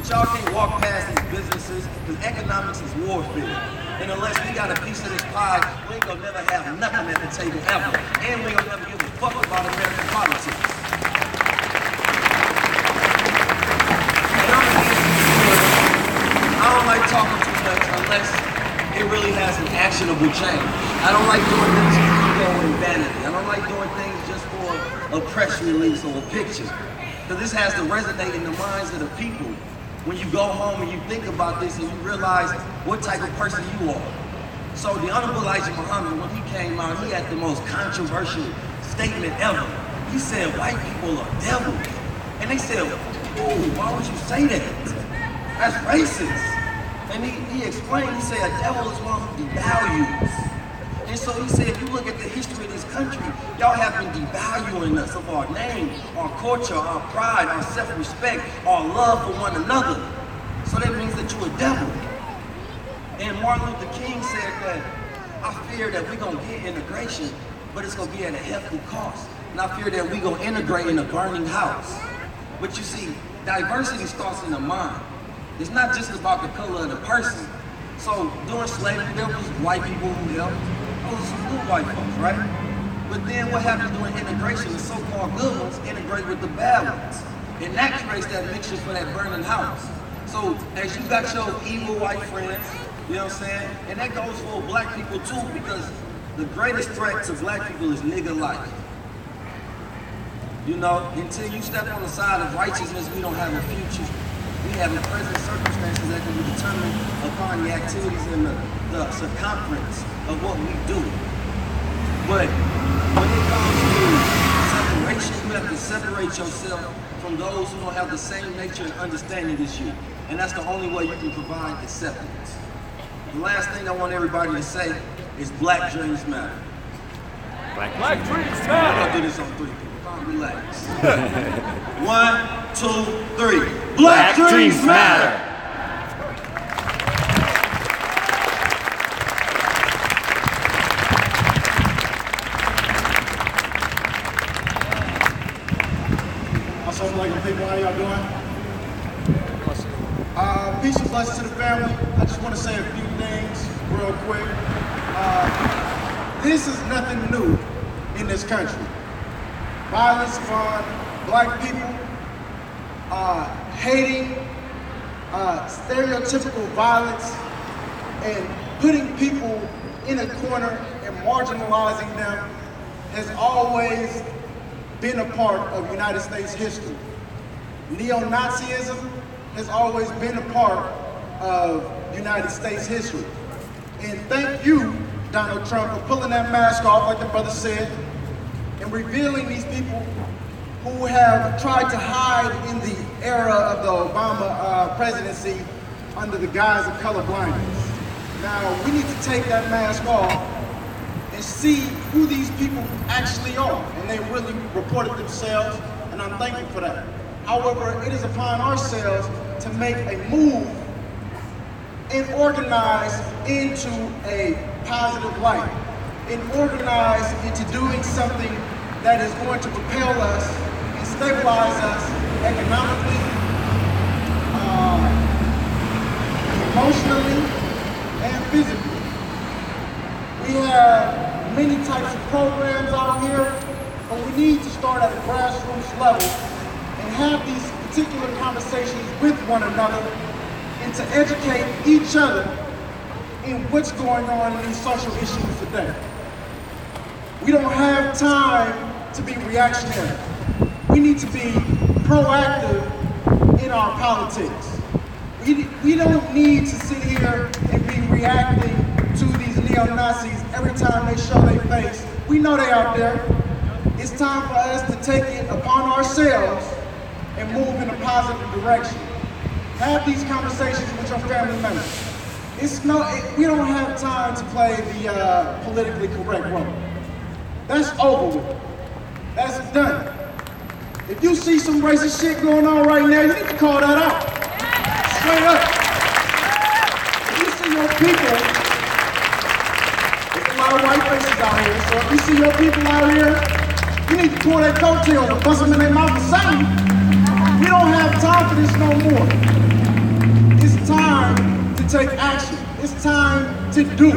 Speaker 11: But y'all can't walk past these businesses because economics is warfare. And unless we got a piece of this pie, we ain't gonna never have nothing at the table ever. And we ain't gonna never give a fuck about American politics. And I'm an anti-Twitter. I don't like talking too much unless it really has an actionable change. I don't like doing things for ego and vanity. I don't like doing things just for a press release or a picture. Because this has to resonate in the minds of the people. When you go home and you think about this and you realize what type of person you are. So the Honorable Elijah Muhammad, when he came out, he had the most controversial statement ever. He said, white people are devils. And they said, ooh, why would you say that? That's racist. And he explained, he said, a devil is one who devalues. And so he said, if you look at the history of this country, y'all have been devaluing us of our name, our culture, our pride, our self-respect, our love for one another. So that means that you're a devil. And Martin Luther King said that, I fear that we're gonna get integration, but it's gonna be at a hefty cost. And I fear that we're gonna integrate in a burning house. But you see, diversity starts in the mind. It's not just about the color of the person. So during slavery, there was white people who helped. Those are some good white folks, right? But then what happens during integration, the so-called good ones integrate with the bad ones. And that creates that mixture for that burning house. So as you got your evil white friends, you know what I'm saying? And that goes for black people too, because the greatest threat to black people is nigga life. You know, until you step on the side of righteousness, we don't have a future. We have present circumstances that can be determined upon the activities and the circumference of what we do. But when it comes to separation, you have to separate yourself from those who don't have the same nature and understanding as you. And that's the only way you can provide acceptance. The last thing I want everybody to say is Black Dreams Matter.
Speaker 3: Black Dreams Matter.
Speaker 11: I'm gonna do this on 3 people. Relax. 1, 2, 3. Black Dreams Matter.
Speaker 8: Assalamu alaikum people, how y'all doing? Peace and blessings to the family. I just want to say a few things real quick. This is nothing new in this country. Violence upon black people, hating, stereotypical violence, and putting people in a corner and marginalizing them has always been a part of United States history. Neo-Nazism has always been a part of United States history. And thank you, Donald Trump, for pulling that mask off, like the brother said, and revealing these people who have tried to hide in the era of the Obama presidency under the guise of color blindness. Now, we need to take that mask off and see who these people actually are. And they really reported themselves, and I'm thankful for that. However, it is upon ourselves to make a move and organize into a positive light, and organize into doing something that is going to propel us and stabilize us economically, emotionally, and physically. We have many types of programs out here, but we need to start at a grassroots level and have these particular conversations with one another and to educate each other in what's going on in these social issues today. We don't have time to be reactionary. We need to be proactive in our politics. We don't need to sit here and be reacting to these neo-Nazis every time they show their face. We know they're out there. It's time for us to take it upon ourselves and move in a positive direction. Have these conversations with your family members. We don't have time to play the politically correct role. That's over with. That's done. If you see some racist shit going on right now, you need to call that out. Straight up. If you see your people, there's a lot of white faces out here, so if you see your people out here, you need to pull their coattails and bust them in their mouth or something. We don't have time for this no more. to do.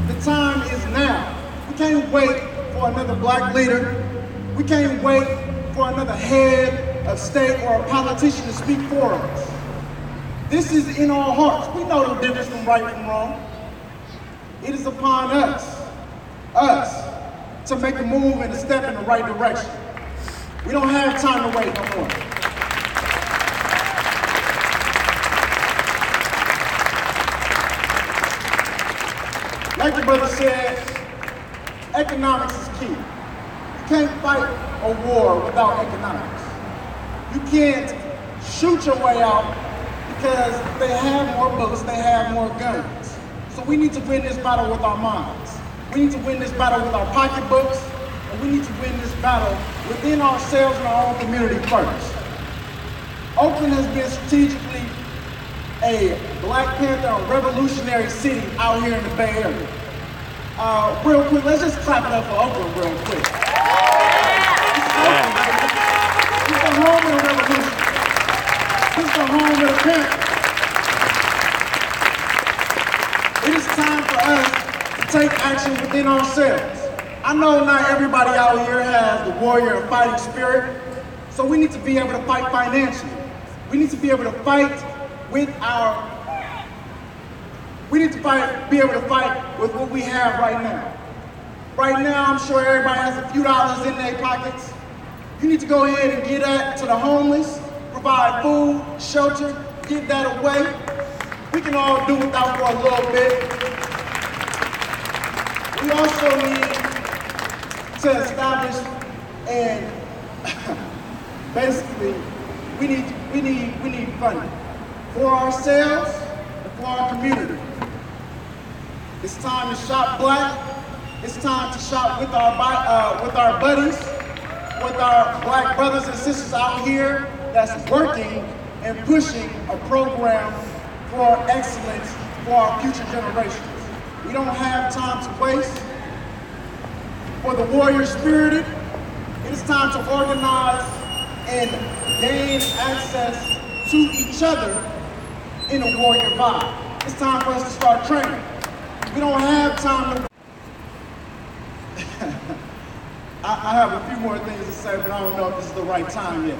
Speaker 8: The time is now. We can't wait for another black leader. We can't wait for another head of state or a politician to speak for us. This is in our hearts. We know the difference from right and wrong. It is upon us, to make a move and a step in the right direction. We don't have time to wait no more. Like the brother said, economics is key. You can't fight a war without economics. You can't shoot your way out because they have more bullets, they have more guns. So we need to win this battle with our minds. We need to win this battle with our pocketbooks, and we need to win this battle within ourselves and our own community first. Oakland has been strategically a Black Panther, a revolutionary city out here in the Bay Area. Real quick, let's just clap it up for Oakland real quick. It's the home of the revolution. It's the home of the Panther. It is time for us to take action within ourselves. I know not everybody out here has the warrior and fighting spirit, so we need to be able to fight financially. We need to be able to fight with our, be able to fight with what we have right now. Right now, I'm sure everybody has a few dollars in their pockets. You need to go ahead and get that to the homeless, provide food, shelter, give that away. We can all do without for a little bit. We also need to establish and basically we need funding for ourselves and for our community. It's time to shop black. It's time to shop with our buddies, with our black brothers and sisters out here that's working and pushing a program for excellence for our future generations. We don't have time to waste. For the warrior spirited, it is time to organize and gain access to each other in a warrior vibe. It's time for us to start training. We don't have time to... I have a few more things to say, but I don't know if this is the right time yet.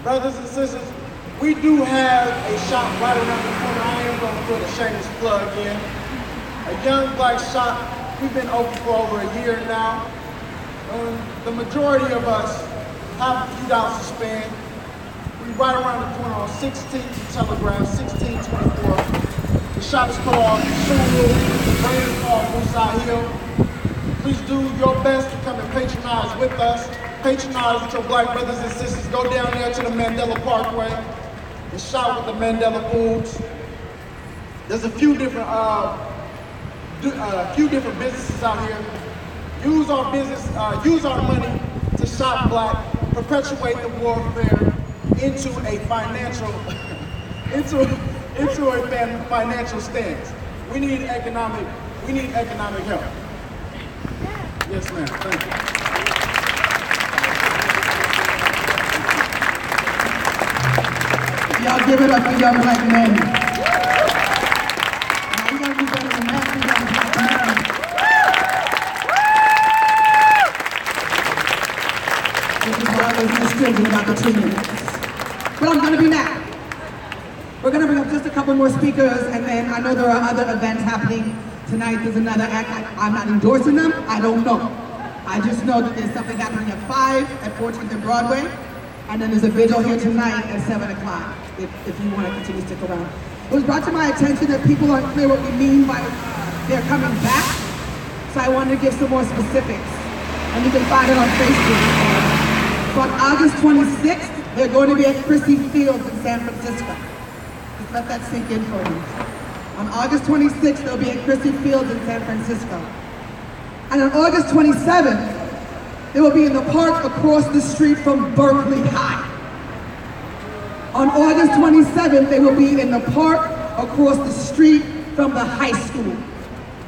Speaker 8: Brothers and sisters, we do have a shop right around the corner. I am going to put a shameless plug in. A young black shop. We've been open for over a year now. The majority of us have a few dollars to spend. We're right around the corner on 16th and Telegraph, 1624. The shop is called Sulu, the brand is called Moosai Hill. Please do your best to come and patronize with us. Patronize with your black brothers and sisters. Go down there to the Mandela Parkway and shop with the Mandela Foods. There's a few different businesses out here. Use our business, use our money to shop black, perpetuate the warfare into a financial, into a financial stance. We need economic help. Yes, ma'am. Thank you.
Speaker 1: Y'all give it up for young black men. Now we gotta do better than that for young black men. This is why I was just thinking about the 2 minutes. But I'm gonna be now. We're gonna bring up just a couple more speakers, and then I know there are other events happening tonight. There's another act. I'm not endorsing them. I don't know. I just know that there's something happening at 5 at 14th and Broadway. And then there's a vigil here tonight at 7 o'clock, if you want to continue to stick around. It was brought to my attention that people aren't clear what we mean by they're coming back, so I wanted to give some more specifics. And you can find it on Facebook. So on August 26th, they're going to be at Christie Fields in San Francisco. Just let that sink in for you. On August 26th, they'll be at Christie Fields in San Francisco. And on August 27th, they will be in the park across the street from Berkeley High. On August 27th, they will be in the park across the street from the high school,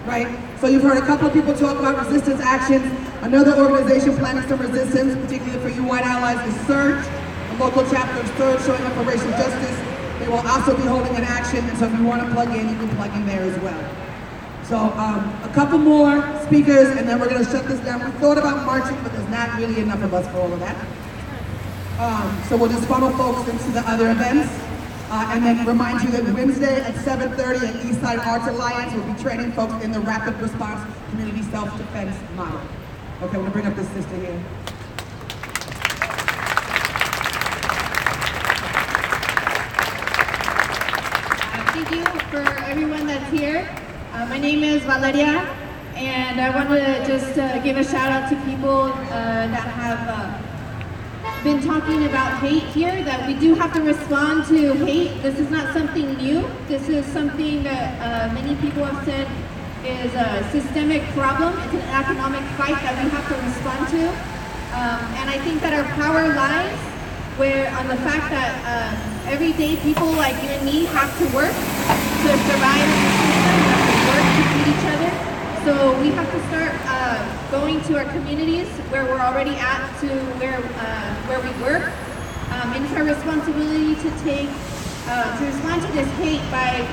Speaker 1: right? So you've heard a couple of people talk about resistance actions. Another organization planning some resistance, particularly for you white allies, is Surge. local chapter of Sturge showing up for racial justice. They will also be holding an action, and so if you want to plug in, you can plug in there as well. So a couple more speakers, and then we're going to shut this down. We thought about marching, but there's not really enough of us for all of that. So we'll just funnel folks into the other events. And then remind you that Wednesday at 7:30 at Eastside Arts Alliance, we'll be training folks in the rapid response community self-defense model. Okay, I'm gonna bring up this sister here.
Speaker 12: Thank you for everyone that's here. My name is Valeria, and I want to just give a shout out to people that have been talking about hate here, that we do have to respond to hate. This is not something new. This is something that many people have said is a systemic problem. It's an economic fight that we have to respond to. And I think that our power lies on the fact that everyday people like you and me have to work to survive in the system, have to work to feed each other. So we have to start going to our communities where we're already at to where we work. It's our responsibility to respond to this hate by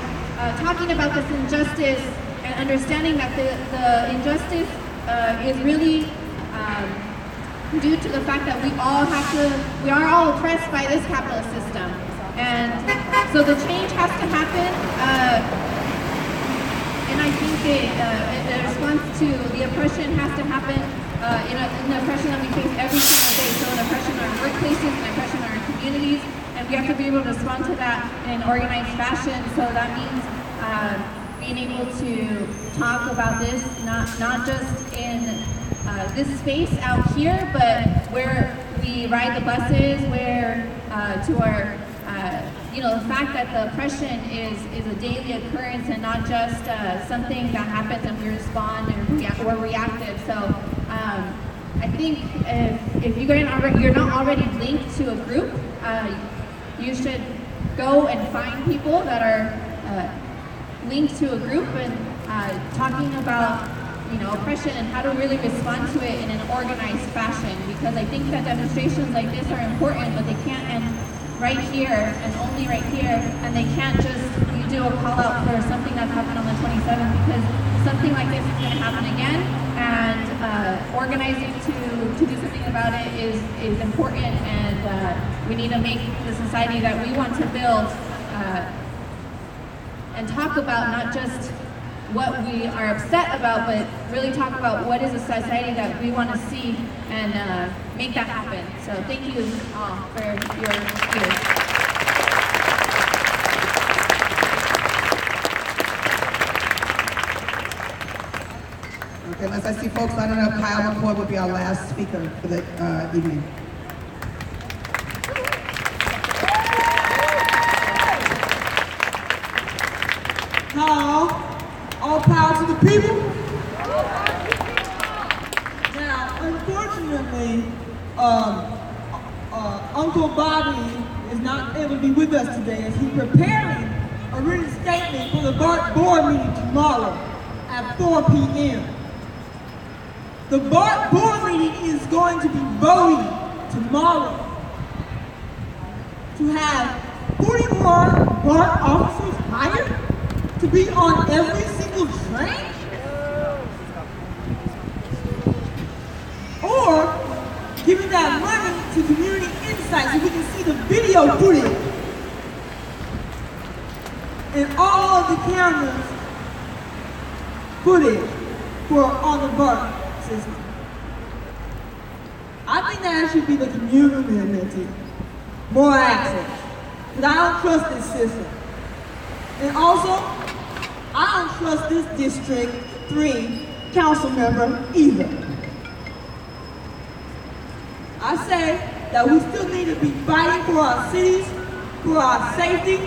Speaker 12: talking about this injustice and understanding that the injustice is really due to the fact that we are all oppressed by this capitalist system. And so the change has to happen. And I think the response to the oppression has to happen in the oppression that we face every single day. So an oppression in our workplaces, an oppression in our communities, and we have to be able to respond to that in an organized fashion. So that means being able to talk about this, not just in this space out here, but where we ride the buses, where to our the fact that the oppression is a daily occurrence and not just something that happens and we respond and we're reactive. So I think if you're not already linked to a group, you should go and find people that are linked to a group and talking about oppression and how to really respond to it in an organized fashion. Because I think that demonstrations like this are important, but they can't end right here and only right here, and they can't just do a call out for something that's happened on the 27th, because something like this is going to happen again, and organizing to do something about it is important, and we need to make the society that we want to build and talk about not just what we are upset about, but really talk about what is a society that we want to see and make that happen. So thank you all for your ears.
Speaker 1: Okay, unless I see folks lining up, Kyle McCoy will be our last speaker for the evening.
Speaker 13: Hello. All power to the people. Now, unfortunately, Uncle Bobby is not able to be with us today as he's preparing a written statement for the board meeting tomorrow at 4 p.m. The board meeting is going to be voting tomorrow to have 40 more BART officers hired to be on every single train? Or giving that money to community insight so we can see the video footage and all of the cameras footage for on the BART system. I think that should be the community. More access. Because I don't trust this system. And also, I don't trust this District 3 council member either. I say that we still need to be fighting for our cities, for our safety,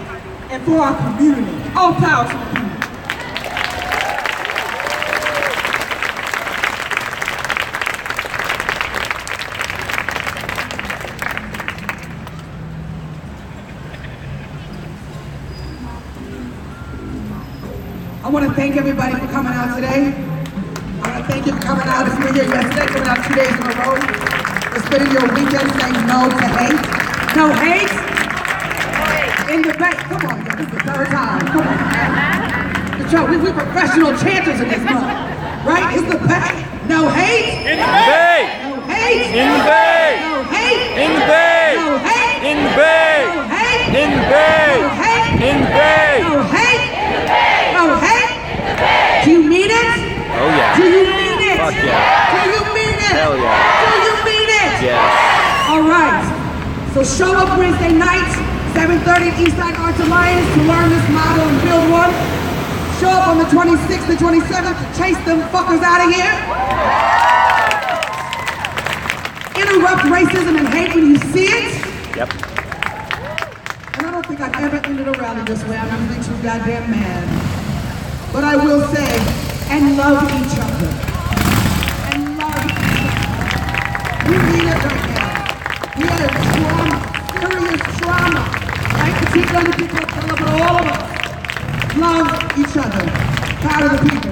Speaker 13: and for our community. All power to the people.
Speaker 1: I want to thank everybody for coming out today. I want to thank you for coming out. If you were here yesterday, coming out 2 days in a row. For spending your weekend saying no to hate. No hate? In the bank. Come on, this is the third time. Come on. We're professional chanters in this month. Right? It's the Bay. No hate?
Speaker 3: In the Bay.
Speaker 1: No hate?
Speaker 3: In the Bay.
Speaker 1: No hate?
Speaker 3: In the Bay.
Speaker 1: No hate?
Speaker 3: In the Bay.
Speaker 1: No hate?
Speaker 3: In the Bay.
Speaker 1: No hate?
Speaker 3: In the Bay.
Speaker 1: No hate? No hate? Do you mean it?
Speaker 3: Oh yeah.
Speaker 1: Do you mean it?
Speaker 3: Fuck yeah.
Speaker 1: Do you mean it?
Speaker 3: Hell yeah.
Speaker 1: Do you mean it?
Speaker 3: Yes.
Speaker 1: All right. So show up Wednesday night, 7:30 at Eastside Arts Alliance to learn this model and build one. Show up on the 26th and 27th to chase them fuckers out of here. Interrupt racism and hate when you see it.
Speaker 3: Yep.
Speaker 1: And I don't think I've ever ended a rally this way. I'm usually too goddamn mad. But I will say, and love each other. And love each other. We need it right now. We had a trauma, serious trauma. Right? Particularly people of color, but all of us. Love each other. Proud of the people.